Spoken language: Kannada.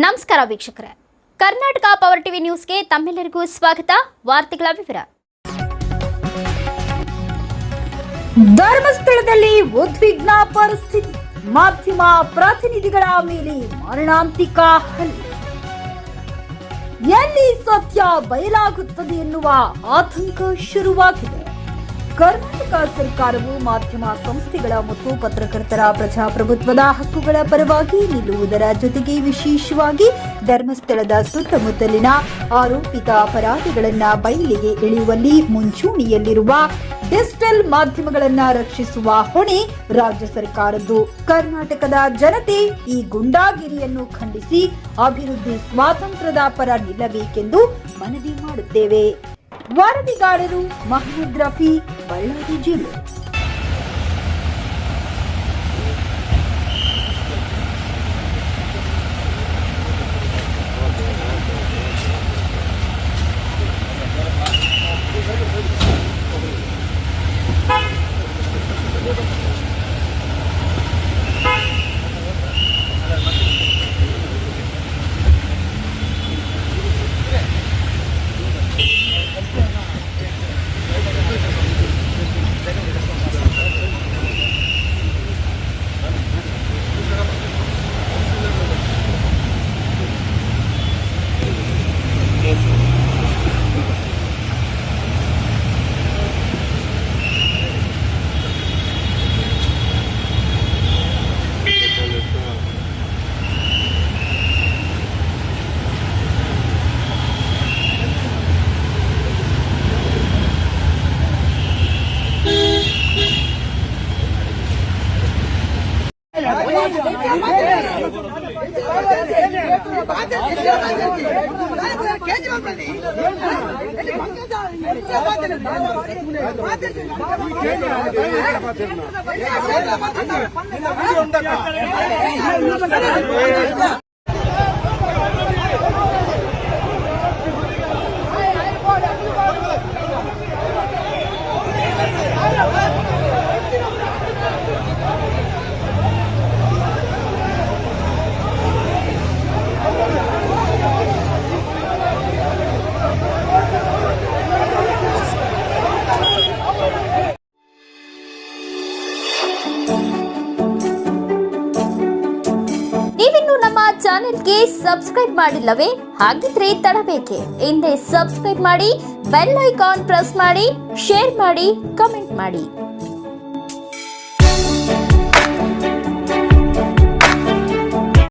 ನಮಸ್ಕಾರ ವೀಕ್ಷಕರೇ, ಕರ್ನಾಟಕ ಪವರ್ ಟಿವಿ ನ್ಯೂಸ್ಗೆ ತಮ್ಮೆಲ್ಲರಿಗೂ ಸ್ವಾಗತ. ವಾರ್ತೆಗಳ ವಿವರ. ಧರ್ಮಸ್ಥಳದಲ್ಲಿ ಉದ್ವಿಗ್ನ ಪರಿಸ್ಥಿತಿ, ಮಾಧ್ಯಮ ಪ್ರತಿನಿಧಿಗಳ ಮೇಲೆ ಮಾರಣಾಂತಿಕ ಹಲ್ಲೆ. ಎಲ್ಲಿ ಸತ್ಯ ಬಯಲಾಗುತ್ತದೆ ಎನ್ನುವ ಆತಂಕ ಶುರುವಾಗಿದೆ. ಕರ್ನಾಟಕ ಸರ್ಕಾರವು ಮಾಧ್ಯಮ ಸಂಸ್ಥೆಗಳ ಮತ್ತು ಪತ್ರಕರ್ತರ ಪ್ರಜಾಪ್ರಭುತ್ವದ ಹಕ್ಕುಗಳ ಪರವಾಗಿ ನಿಲ್ಲುವುದರ ಜೊತೆಗೆ ವಿಶೇಷವಾಗಿ ಧರ್ಮಸ್ಥಳದ ಸುತ್ತಮುತ್ತಲಿನ ಆರೋಪಿತ ಅಪರಾಧಿಗಳನ್ನು ಬಯಲಿಗೆ ಎಳೆಯುವಲ್ಲಿ ಮುಂಚೂಣಿಯಲ್ಲಿರುವ ಡಿಜಿಟಲ್ ಮಾಧ್ಯಮಗಳನ್ನು ರಕ್ಷಿಸುವ ಹೊಣೆ ರಾಜ್ಯ ಸರ್ಕಾರದ್ದು. ಕರ್ನಾಟಕದ ಜನತೆ ಈ ಗುಂಡಾಗಿರಿಯನ್ನು ಖಂಡಿಸಿ ಅಭಿವೃದ್ಧಿ ಸ್ವಾತಂತ್ರ್ಯದ ಪರ ನಿಲ್ಲಬೇಕೆಂದು ಮನವಿ ಮಾಡುತ್ತೇವೆ. ವರದಿಗಾರರು ಮಹಮ್ಮದ್ ರಫಿ, ಬಳ್ಳಾರಿ ಜಿಲ್ಲೆ. ನೀವಿನ್ನು ನಮ್ಮ ಚಾನೆಲ್ಗೆ ಸಬ್ಸ್ಕ್ರೈಬ್ ಮಾಡಿಲ್ಲವೇ? ಹಾಗಿದ್ರೆ ತಡಬೇಕೆ? ಹಿಂದೆ ಸಬ್ಸ್ಕ್ರೈಬ್ ಮಾಡಿ, ಬೆಲ್ ಐಕಾನ್ ಪ್ರೆಸ್ ಮಾಡಿ, ಶೇರ್ ಮಾಡಿ, ಕಮೆಂಟ್ ಮಾಡಿ.